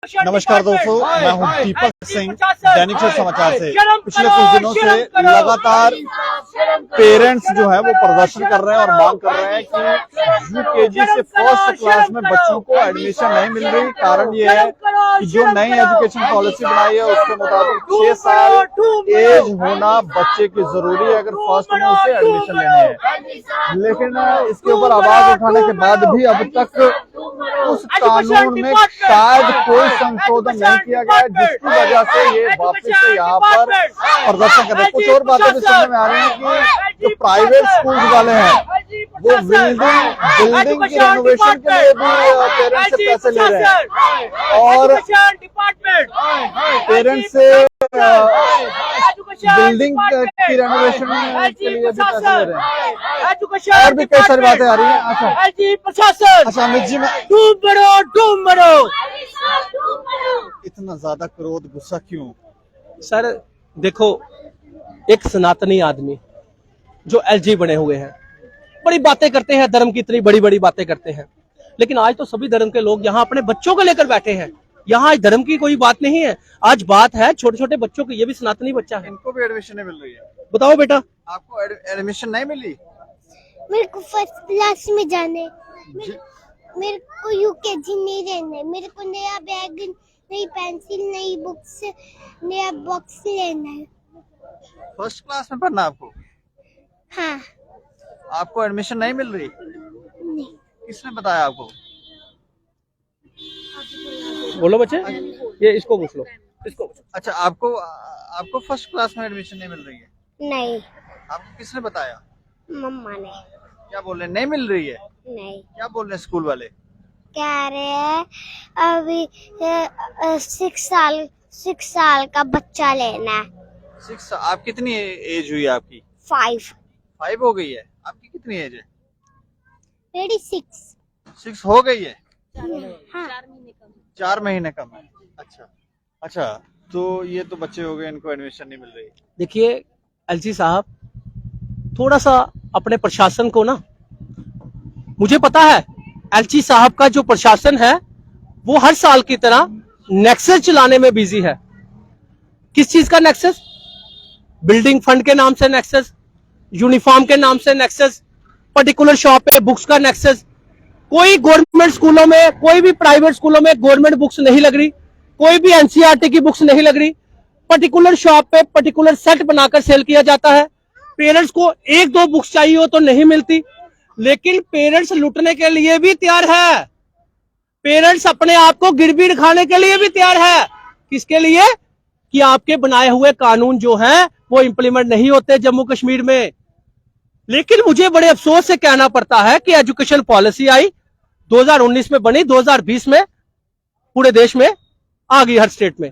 नमस्कार दोस्तों, मैं हूं दीपक सिंह दैनिक सवेरा समाचार से। पिछले कुछ दिनों से लगातार पेरेंट्स जो है वो प्रदर्शन कर रहे हैं और मांग कर रहे हैं कि यूकेजी से फर्स्ट क्लास में बच्चों को एडमिशन नहीं मिल रही। कारण ये है कि जो नई एजुकेशन पॉलिसी बनाई है उसके मुताबिक 6 साल एज होना बच्चे की जरूरी है अगर फर्स्ट में उसे एडमिशन लेनी है। लेकिन इसके ऊपर आवाज उठाने के बाद भी अब तक उस कानून में शायद कोई संशोधन नहीं किया गया, जिसकी वजह से ये वापस से यहाँ पर प्रदर्शन कर रहे हैं। कुछ और बातें भी सुनने में आ रही हैं कि जो प्राइवेट स्कूल वाले हैं वो बिल्डिंग की रेनोवेशन के लिए भी पेरेंट्स से पैसे ले रहे हैं और पेरेंट्स से बिल्डिंग की रेनोवेशन के लिए भी पैसे ले रहे हैं और भी कई सारी बातें आ रही हैं। अच्छा अमित जी, डूम बड़ो इतना ज्यादा क्रोध गुस्सा क्यों? सर देखो, एक सनातनी आदमी जो एलजी बने हुए हैं, बड़ी बातें करते हैं, धर्म की इतनी बड़ी बड़ी बातें करते हैं, लेकिन आज तो सभी धर्म के लोग यहाँ अपने बच्चों को लेकर बैठे हैं। यहाँ आज धर्म की कोई बात नहीं है, आज बात है छोटे छोटे बच्चों की। ये भी सनातनी बच्चा है, इनको भी एडमिशन नहीं मिल रही है। बताओ बेटा, आपको एडमिशन नहीं मिली? मेरे को फर्स्ट क्लास में जाने, मेरे को यूकेजी नहीं रहना, मेरे को नया बैग, नई पेंसिल, नई बुक्स, नया बॉक्स लेना है। फर्स्ट क्लास में पढ़ना आपको? हाँ। आपको एडमिशन नहीं मिल रही? नहीं। किसने बताया आपको? बोलो बच्चे, ये इसको पूछ लो, इसको। अच्छा, आपको फर्स्ट क्लास में एडमिशन नहीं मिल रही है? नहीं। आपको किसने बताया? मम्मा ने। क्या बोल रहे, नहीं मिल रही है? नहीं। क्या बोल रहे हैं स्कूल वाले? कह रहे हैं अभी 6 साल का बच्चा लेना है। 6। आप कितनी एज हुई आपकी? 5 हो गई है। आपकी कितनी एज है? मेरी 6 हो गई है। हाँ। 4 महीने कम है। अच्छा, तो ये तो बच्चे हो गए, इनको एडमिशन नहीं मिल रही। देखिए एलजी साहब, थोड़ा सा अपने प्रशासन को ना, मुझे पता है एलजी साहब का जो प्रशासन है वो हर साल की तरह नेक्सस चलाने में बिजी है। किस चीज का नेक्सस? बिल्डिंग फंड के नाम से नेक्सस, यूनिफॉर्म के नाम से नेक्सस, पर्टिकुलर शॉप पे बुक्स का नेक्सस। कोई गवर्नमेंट स्कूलों में, कोई भी प्राइवेट स्कूलों में गवर्नमेंट बुक्स नहीं लग रही, कोई भी एनसीईआरटी की बुक्स नहीं लग रही। पर्टिकुलर शॉप पे पर्टिकुलर सेट बनाकर सेल किया जाता है। पेरेंट्स को 1-2 बुक्स चाहिए हो तो नहीं मिलती, लेकिन पेरेंट्स लूटने के लिए भी तैयार है। पेरेंट्स अपने आप को गिरवी दिखाने के लिए भी तैयार है। किसके लिए? कि आपके बनाए हुए कानून जो हैं वो इंप्लीमेंट नहीं होते जम्मू कश्मीर में। लेकिन मुझे बड़े अफसोस से कहना पड़ता है कि एजुकेशन पॉलिसी आई 2019 में बनी, 2020 में पूरे देश में आ गई, हर स्टेट में।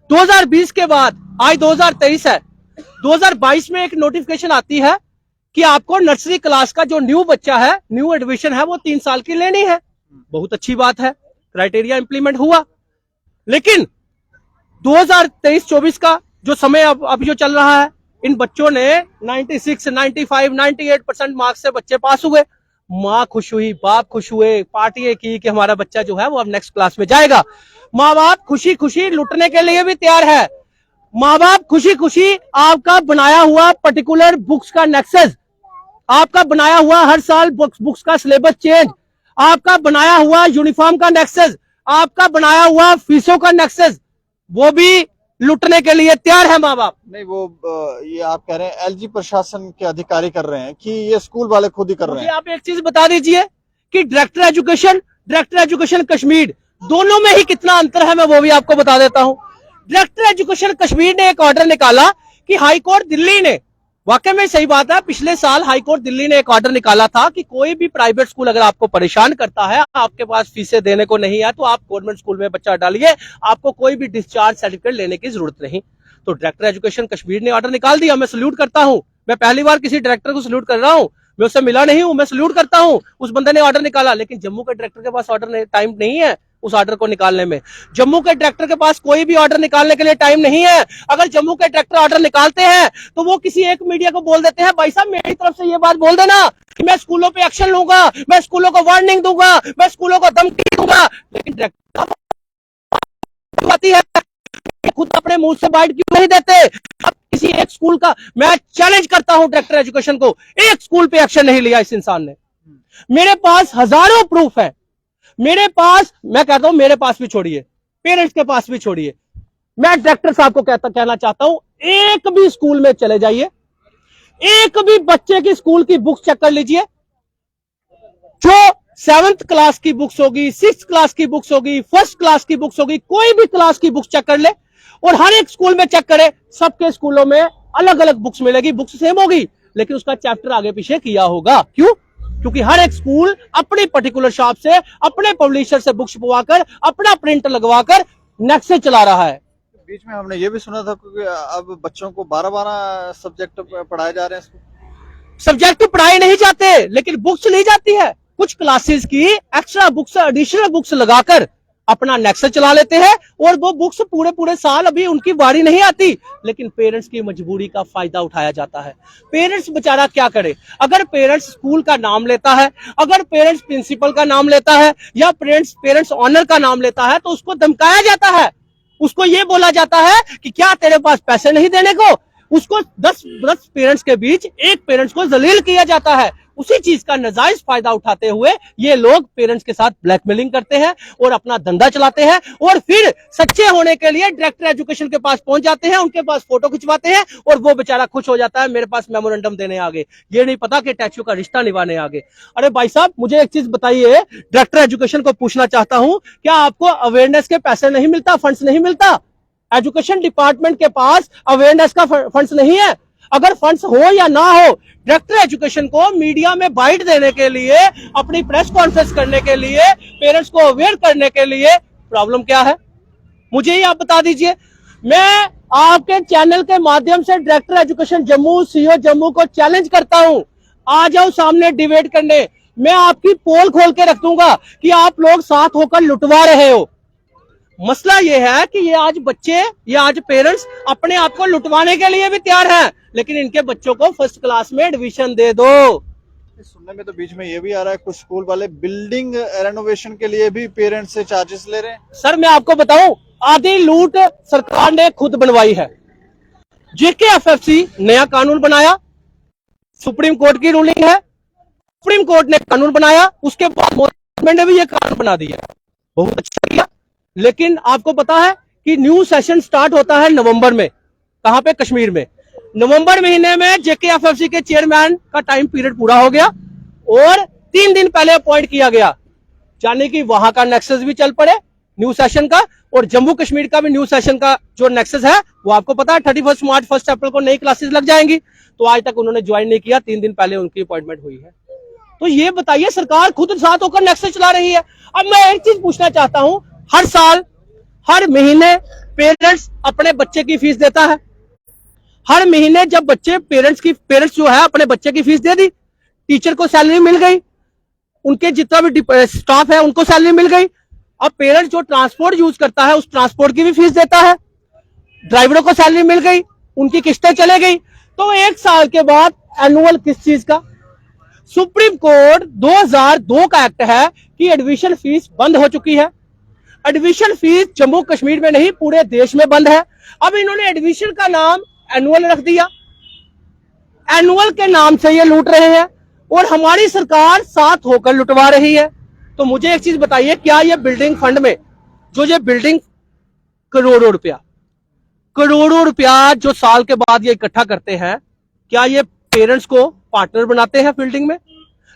2020 के बाद आज 2023 है, 2022 में एक नोटिफिकेशन आती है कि आपको नर्सरी क्लास का जो न्यू बच्चा है, न्यू एडमिशन है, वो 3 साल की लेनी है। बहुत अच्छी बात है, क्राइटेरिया इंप्लीमेंट हुआ। लेकिन 2023-24 का जो समय अब जो चल रहा है, इन बच्चों ने 96, 95, 98% मार्क्स से बच्चे पास हुए। माँ खुश हुई, बाप खुश हुए, पार्टियां की कि हमारा बच्चा जो है वो अब नेक्स्ट क्लास में जाएगा। माँ बाप खुशी खुशी लुटने के लिए भी तैयार है। माँ बाप खुशी खुशी आपका बनाया हुआ पर्टिकुलर बुक्स का नेक्सस, आपका बनाया हुआ हर साल बुक्स का सिलेबस चेंज, आपका बनाया हुआ यूनिफॉर्म का नेक्सस, आपका बनाया हुआ फीसों का नेक्सस, वो भी लुटने के लिए तैयार है माँ बाप। नहीं, वो ये आप कह रहे हैं एलजी प्रशासन के अधिकारी कर रहे हैं कि ये स्कूल वाले खुद ही कर रहे हैं? आप एक चीज बता दीजिए कि डायरेक्टर एजुकेशन कश्मीर, दोनों में ही कितना अंतर है, मैं वो भी आपको बता देता हूं। डायरेक्टर एजुकेशन कश्मीर ने एक ऑर्डर निकाला कि हाई कोर्ट दिल्ली ने, वाकई में सही बात है, पिछले साल हाई कोर्ट दिल्ली ने एक ऑर्डर निकाला था कि कोई भी प्राइवेट स्कूल अगर आपको परेशान करता है, आपके पास फीसें देने को नहीं है, तो आप गवर्नमेंट स्कूल में बच्चा डालिए, आपको कोई भी डिस्चार्ज सर्टिफिकेट लेने की जरूरत नहीं। तो डायरेक्टर एजुकेशन कश्मीर ने ऑर्डर निकाल दिया। मैं सल्यूट करता हूं, मैं पहली बार किसी डायरेक्टर को सल्यूट कर रहा हूं, मैं उससे मिला नहीं हूं, मैं सल्यूट करता हूं, उस बंदे ने ऑर्डर निकाला। लेकिन जम्मू के डायरेक्टर के पास ऑर्डर टाइम नहीं है उस ऑर्डर को निकालने में। जम्मू के डायरेक्टर के पास कोई भी ऑर्डर निकालने के लिए टाइम नहीं है। अगर जम्मू के डायरेक्टर ऑर्डर निकालते हैं तो वो किसी एक मीडिया को बोल देते हैं, भाई साहब मेरी तरफ से ये बात बोल देना कि मैं स्कूलों पे एक्शन लूंगा, मैं स्कूलों को वार्निंग दूंगा, मैं स्कूलों को धमकी दूंगा। लेकिन डायरेक्टर देती है, खुद अपने मुंह से बाइट क्यों नहीं देते? अब किसी एक स्कूल का मैं चैलेंज करता हूं डायरेक्टर एजुकेशन को, एक स्कूल पे एक्शन नहीं लिया इस इंसान ने। मेरे पास हजारों प्रूफ है, मेरे पास, मैं कहता हूं मेरे पास भी छोड़िए, पेरेंट्स के पास भी छोड़िए, मैं डायरेक्टर साहब को कहना चाहता हूं, एक भी स्कूल में चले जाइए, एक भी बच्चे की स्कूल की बुक्स चेक कर लीजिए, जो 7th क्लास की बुक्स होगी, 6th क्लास की बुक्स होगी, 1st क्लास की बुक्स होगी, कोई भी क्लास की बुक्स चेक कर ले और हर एक स्कूल में चेक करे, सबके स्कूलों में अलग अलग बुक्स मिलेगी, बुक्स सेम होगी लेकिन उसका चैप्टर आगे पीछे किया होगा। क्यों? क्योंकि हर एक स्कूल अपनी पर्टिकुलर शॉप से, अपने पब्लिशर से बुक्स छपवाकर, अपना प्रिंट लगवाकर नेक्स्ट से चला रहा है। बीच में हमने ये भी सुना था कि अब बच्चों को 12-12 सब्जेक्ट पढ़ाए जा रहे हैं। सब्जेक्ट पढ़ाए नहीं जाते लेकिन बुक्स ली जाती है, कुछ क्लासेस की एक्स्ट्रा बुक्स, एडिशनल बुक्स लगाकर अपना नेक्स्ट चला लेते हैं और वो बुक्स पूरे पूरे साल अभी उनकी बारी नहीं आती, लेकिन पेरेंट्स की मजबूरी का फायदा उठाया जाता है। पेरेंट्स बेचारा क्या करे? अगर पेरेंट्स स्कूल का नाम लेता है, अगर पेरेंट्स प्रिंसिपल का नाम लेता है या पेरेंट्स ऑनर का नाम लेता है तो उसको धमकाया जाता है, उसको ये बोला जाता है कि क्या तेरे पास पैसे नहीं देने को? उसको 10 पेरेंट्स के बीच एक पेरेंट्स को जलील किया जाता है। उसी चीज का नाजायज फायदा उठाते हुए ये लोग पेरेंट्स के साथ ब्लैकमेलिंग करते हैं और अपना धंधा चलाते हैं और फिर सच्चे होने के लिए डायरेक्टर एजुकेशन के पास पहुंच जाते हैं, उनके पास फोटो खिंचवाते हैं और वो बेचारा खुश हो जाता है, मेरे पास मेमोरेंडम देने आ गए, ये नहीं पता कि टैक्सू का रिश्ता निभाने आ गए। अरे भाई साहब, मुझे एक चीज बताइए, डायरेक्टर एजुकेशन को पूछना चाहता हूं, क्या आपको अवेयरनेस के पैसे नहीं मिलता, फंड्स नहीं मिलता? एजुकेशन डिपार्टमेंट के पास अवेयरनेस का फंड्स नहीं है? अगर फंड्स हो या ना हो, डायरेक्टर एजुकेशन को मीडिया में बाइट देने के लिए, अपनी प्रेस कॉन्फ्रेंस करने के लिए, पेरेंट्स को अवेयर करने के लिए प्रॉब्लम क्या है? मुझे ही आप बता दीजिए। मैं आपके चैनल के माध्यम से director education Jammu, CEO Jammu को चैलेंज करता हूं, आ जाओ सामने डिबेट करने, मैं आपकी पोल खोल के रख दूंगा कि आप लोग साथ होकर लुटवा रहे हो। मसला यह है कि ये आज बच्चे, ये आज पेरेंट्स अपने आप को लुटवाने के लिए भी तैयार हैं, लेकिन इनके बच्चों को फर्स्ट क्लास में एडमिशन दे दो। सुनने में तो बीच में ये भी आ रहा है कुछ स्कूल वाले बिल्डिंग रेनोवेशन के लिए भी पेरेंट्स से चार्जेस ले रहे हैं। सर मैं आपको बताऊं, आधी लूट सरकार ने खुद बनवाई है। जेकेएफएफसी नया कानून बनाया, सुप्रीम कोर्ट की रूलिंग है, सुप्रीम कोर्ट ने कानून बनाया, उसके बाद मोदी ने भी ये कानून बना दिया, बहुत अच्छा किया। लेकिन आपको पता है कि न्यू सेशन स्टार्ट होता है नवंबर में, कहां पे? कश्मीर में। नवंबर महीने में जेकेएफएफसी के चेयरमैन का टाइम पीरियड पूरा हो गया और 3 दिन पहले अपॉइंट किया गया, यानी कि वहां का नेक्सस भी चल पड़े न्यू सेशन का, और जम्मू कश्मीर का भी न्यू सेशन का जो नेक्सस है वो आपको पता है 31 मार्च 1 अप्रैल को नई क्लासेस लग जाएंगी, तो आज तक उन्होंने ज्वाइन नहीं किया, 3 दिन पहले उनकी अपॉइंटमेंट हुई है। तो ये बताइए, सरकार खुद साथ होकर नेक्सस चला रही है। अब मैं एक चीज पूछना चाहता हूं, हर साल, हर महीने पेरेंट्स अपने बच्चे की फीस देता है, हर महीने जब बच्चे पेरेंट्स जो है अपने बच्चे की फीस दे दी, टीचर को सैलरी मिल गई, उनके जितना भी स्टाफ है उनको सैलरी मिल गई। अब पेरेंट्स जो ट्रांसपोर्ट यूज करता है उस ट्रांसपोर्ट की भी फीस देता है, ड्राइवरों को सैलरी मिल गई, उनकी किस्तें चले गई। तो 1 साल के बाद एनुअल किस चीज का? सुप्रीम कोर्ट 2002 का एक्ट है कि एडमिशन फीस बंद हो चुकी है। एडमिशन फीस जम्मू कश्मीर में नहीं पूरे देश में बंद है। अब इन्होंने एडमिशन का नाम एनुअल रख दिया, एनुअल के नाम से ये लूट रहे हैं और हमारी सरकार साथ होकर लुटवा रही है। तो मुझे एक चीज बताइए, क्या ये बिल्डिंग फंड में जो ये बिल्डिंग करोड़ों रुपया जो साल के बाद ये इकट्ठा करते हैं, क्या ये पेरेंट्स को पार्टनर बनाते हैं बिल्डिंग में?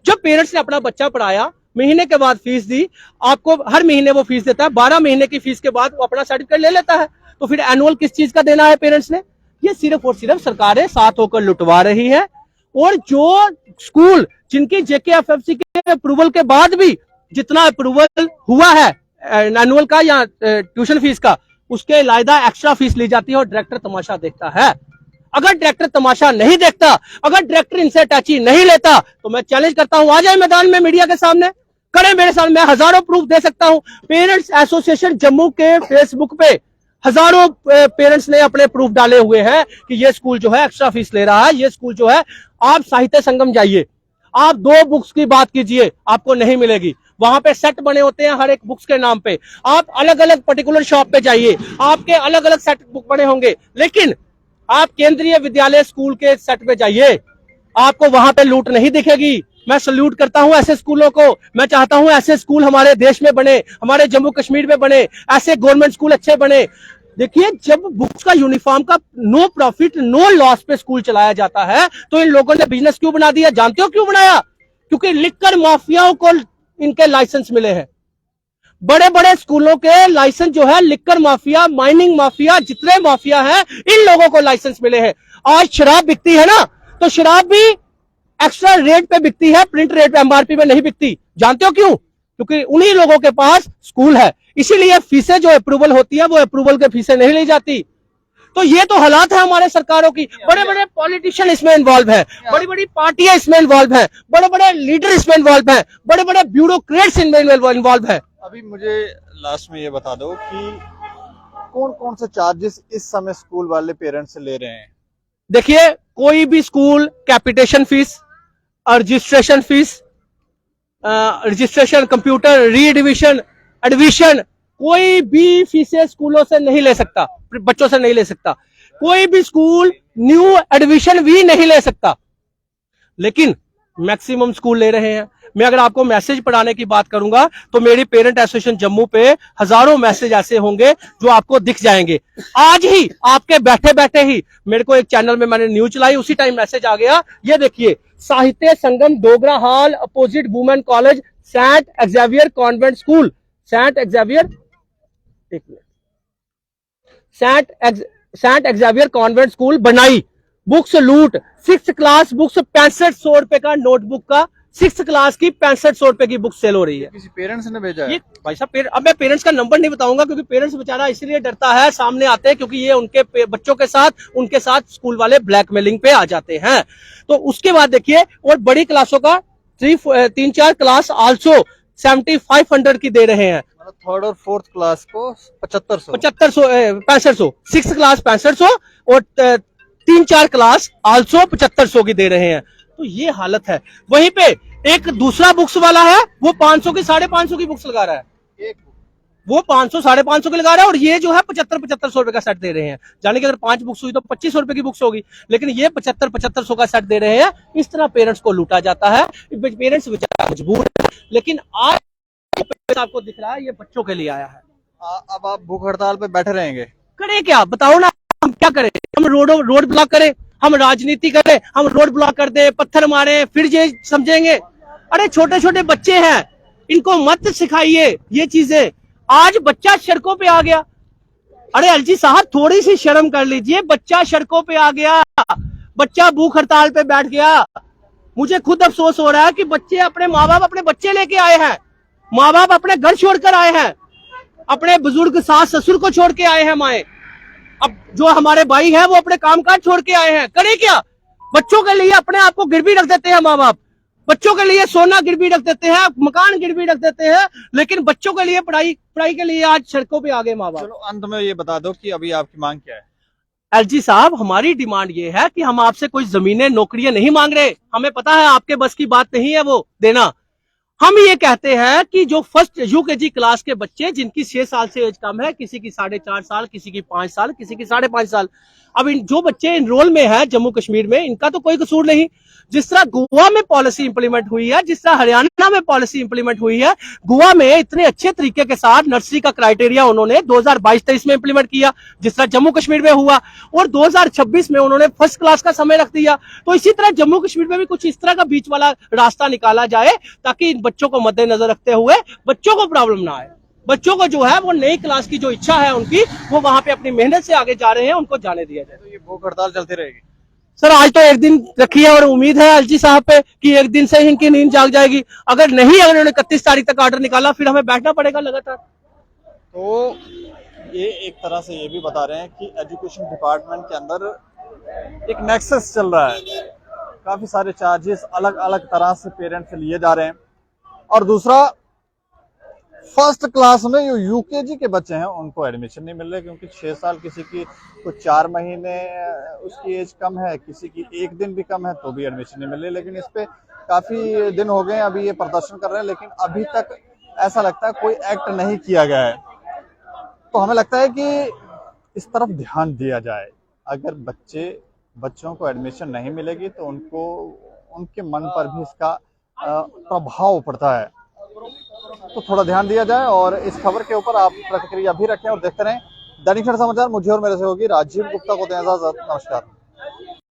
जो पेरेंट्स ने अपना बच्चा पढ़ाया, महीने के बाद फीस दी, आपको हर महीने वो फीस देता है, 12 महीने की फीस के बाद वो अपना सर्टिफिकेट ले लेता है, तो फिर एनुअल किस चीज का देना है पेरेंट्स ने? ये सिर्फ और सिर्फ सरकारें साथ होकर लुटवा रही है। और जो स्कूल जिनकी जेकेएफएफसी के अप्रूवल के बाद भी जितना अप्रूवल हुआ है एनुअल का या ट्यूशन फीस का, उसके अलावा एक्स्ट्रा फीस ली जाती है और डायरेक्टर तमाशा देखता है। अगर डायरेक्टर तमाशा नहीं देखता, अगर डायरेक्टर इनसे टैची नहीं लेता, तो मैं चैलेंज करता हूं, आ जाए मैदान में मीडिया के सामने, करें मेरे साथ, मैं हजारों प्रूफ दे सकता हूं। पेरेंट्स एसोसिएशन जम्मू के फेसबुक पे हजारों पेरेंट्स ने अपने प्रूफ डाले हुए हैं कि ये स्कूल जो है एक्स्ट्रा फीस ले रहा है, ये स्कूल जो है, आप साहित्य संगम जाइए, आप 2 बुक्स की बात कीजिए, आपको नहीं मिलेगी। वहां पे सेट बने होते हैं हर एक बुक्स के नाम पे। आप अलग अलग पर्टिकुलर शॉप पे जाइए, आपके अलग अलग सेट बुक बने होंगे, लेकिन आप केंद्रीय विद्यालय स्कूल के सेट पे जाइए, आपको वहां पे लूट नहीं दिखेगी। मैं सल्यूट करता हूं ऐसे स्कूलों को। मैं चाहता हूं ऐसे स्कूल हमारे देश में बने, हमारे जम्मू कश्मीर में बने, ऐसे गवर्नमेंट स्कूल अच्छे बने। देखिए, जब बुक्स का यूनिफॉर्म का नो प्रॉफिट नो लॉस पे स्कूल चलाया जाता है, तो इन लोगों ने बिजनेस क्यों बना दिया? जानते हो क्यों बनाया? क्योंकि लिक्कर माफियाओं को इनके लाइसेंस मिले हैं। बड़े बड़े स्कूलों के लाइसेंस जो है, लिक्कर माफिया, माइनिंग माफिया, जितने माफिया हैं, इन लोगों को लाइसेंस मिले हैं। आज शराब बिकती है ना, तो शराब भी एक्स्ट्रा रेट पे बिकती है, प्रिंट रेट पे, एमआरपी में नहीं बिकती। जानते हो क्यों? क्योंकि उन्हीं लोगों के पास स्कूल है। इसीलिए फीसें जो अप्रूवल होती है, वो अप्रूवल के फीसें नहीं ली जाती। तो ये तो हालात है हमारे सरकारों की। बड़े बड़े पॉलिटिशियन इसमें इन्वॉल्व हैं, बड़ी बड़ी पार्टियां इसमें इन्वॉल्व हैं, बड़े बड़े लीडर इसमें इन्वॉल्व हैं, बड़े बड़े ब्यूरोक्रेट्स इनमें इन्वॉल्व हैं। अभी मुझे लास्ट में ये बता दो कि कौन कौन से चार्जेस इस समय स्कूल वाले पेरेंट्स से ले रहे हैं? देखिए, कोई भी school capitation fees, registration fees, registration, computer, readmission, admission, कोई भी फीसें स्कूलों से नहीं ले सकता, बच्चों से नहीं ले सकता। कोई भी स्कूल न्यू एडमिशन भी नहीं ले सकता, लेकिन मैक्सिमम स्कूल ले रहे हैं। मैं अगर आपको मैसेज पढ़ाने की बात करूंगा, तो मेरी पेरेंट एसोसिएशन जम्मू पे हजारों मैसेज ऐसे होंगे जो आपको दिख जाएंगे। आज ही आपके बैठे बैठे ही मेरे को एक चैनल में मैंने न्यूज चलाई, उसी टाइम मैसेज आ गया। ये देखिए, Sahitya Sangam Dogra hall opposite women college, saint Xavier convent school, saint Xavier, एक minute, saint Xavier convent school बनाई, बुक्स लूट, 6th क्लास बुक्स 6500 रुपए का नोटबुक का, 6th क्लास की 6500 रुपए की बुक सेल हो रही है। किसी पेरेंट्स ने भेजा है? ये भाई साहब, अब मैं पेरेंट्स का नंबर नहीं बताऊंगा, क्योंकि पेरेंट्स बेचारा इसलिए डरता है, सामने आते हैं क्योंकि ये उनके बच्चों के साथ, उनके साथ स्कूल वाले ब्लैकमेलिंग पे आ जाते हैं। तो उसके बाद देखिए, और बड़ी क्लासों का 3-4 क्लास आल्सो 7500 की दे रहे हैं। 3rd और 4th क्लास को 6500, 6th क्लास 6500 और 3-4 क्लास आल्सो 7500 की दे रहे हैं। तो ये हालत है। वहीं पे एक दूसरा बुक्स वाला है, वो 500 की 550 की बुक्स लगा रहा है, वो 500 550 की लगा रहा है, और ये जो है 7500 रुपए का सेट दे रहे हैं। जाने कि अगर 5 बुक्स हुई तो 2500 रुपए की बुक्स होगी, लेकिन ये 7500 का सेट दे रहे हैं। इस तरह पेरेंट्स को लूटा जाता है। पेरेंट्स बेचारा मजबूर है, लेकिन आज आपको दिख रहा है ये बच्चों के लिए आया है। अब आप भूख हड़ताल पे बैठे रहेंगे? करें क्या, बताओ ना, हम क्या करें? हम रोड ब्लॉक करें, हम राजनीति करें, हम रोड ब्लॉक कर दे, पत्थर मारे, फिर ये समझेंगे? अरे छोटे छोटे बच्चे हैं, इनको मत सिखाइए ये चीजें। आज बच्चा सड़कों पे आ गया। अरे एलजी साहब, थोड़ी सी शर्म कर लीजिए, बच्चा सड़कों पे आ गया, बच्चा भूख हड़ताल पे बैठ गया। मुझे खुद अफसोस हो रहा है कि बच्चे, अपने माँ बाप अपने बच्चे लेके आए हैं, माँ बाप अपने घर छोड़कर आए हैं, अपने बुजुर्ग सास ससुर को छोड़ के आए हैं माए। अब जो हमारे भाई हैं वो अपने कामकाज छोड़ के आए हैं, करे क्या? बच्चों के लिए अपने आप को गिरवी रख देते हैं माँ बाप, बच्चों के लिए सोना गिरवी रख देते हैं, मकान गिरवी रख देते हैं, लेकिन बच्चों के लिए पढ़ाई के लिए आज सड़कों पे आ गए माँ बाप। चलो अंत में ये बता दो कि अभी आपकी मांग क्या है? एलजी साहब, हमारी डिमांड ये है कि हम आपसे कोई जमीनें, नौकरियां नहीं मांग रहे, हमें पता है आपके बस की बात नहीं है वो देना। हम ये कहते हैं कि जो फर्स्ट यूकेजी क्लास के बच्चे, जिनकी 6 साल से एज कम है, किसी की 4.5 साल, किसी की 5 साल, किसी की 5.5 साल, अब जो बच्चे इनरोल में है जम्मू कश्मीर में, इनका तो कोई कसूर नहीं। जिस तरह गोवा में पॉलिसी इंप्लीमेंट हुई है, जिस तरह हरियाणा में पॉलिसी इंप्लीमेंट हुई है, गोवा में इतने अच्छे तरीके के साथ नर्सरी का क्राइटेरिया उन्होंने 2022-23 में इंप्लीमेंट किया, जिस तरह जम्मू कश्मीर में हुआ, और 2026 में उन्होंने फर्स्ट क्लास का समय रख दिया। तो इसी तरह जम्मू कश्मीर में भी कुछ इस तरह का बीच वाला रास्ता निकाला जाए, ताकि इन बच्चों को मद्देनजर रखते हुए बच्चों को प्रॉब्लम ना आए। बच्चों को जो है वो नई क्लास की जो इच्छा है उनकी, वो वहां पे अपनी मेहनत से आगे जा रहे हैं, उनको जाने दिया जाए। तो ये भूख हड़ताल चलती रहेगी? सर, आज तो एक दिन रखी है और उम्मीद है एलजी साहब पे कि एक दिन से ही इनकी नींद जाग जाएगी। अगर उन्होंने 31 तारीख तक ऑर्डर निकाला, फिर हमें बैठना पड़ेगा लगातार। तो ये एक तरह से ये भी बता रहे हैं कि एजुकेशन डिपार्टमेंट के अंदर एक नेक्सस चल रहा है, काफी सारे चार्जेस अलग अलग तरह से पेरेंट्स से लिए जा रहे हैं। और दूसरा, फर्स्ट क्लास में जो यूकेजी के बच्चे हैं उनको एडमिशन नहीं मिल रहे, क्योंकि 6 साल, किसी की कुछ 4 महीने उसकी एज कम है, किसी की 1 दिन भी कम है, तो भी एडमिशन नहीं मिल रही। लेकिन इस पे काफी दिन हो गए अभी ये प्रदर्शन कर रहे हैं, लेकिन अभी तक ऐसा लगता है कोई एक्ट नहीं किया गया है। तो हमें लगता है कि इस तरफ ध्यान दिया जाए। अगर बच्चों को एडमिशन नहीं मिलेगी तो उनके मन पर भी इसका प्रभाव पड़ता है। तो थोड़ा ध्यान दिया जाए और इस खबर के ऊपर आप प्रतिक्रिया भी रखें और देखते रहें दैनिक क्षण समाचार। मुझे और मेरे सहयोगी राजीव गुप्ता को दें इजाजत। नमस्कार।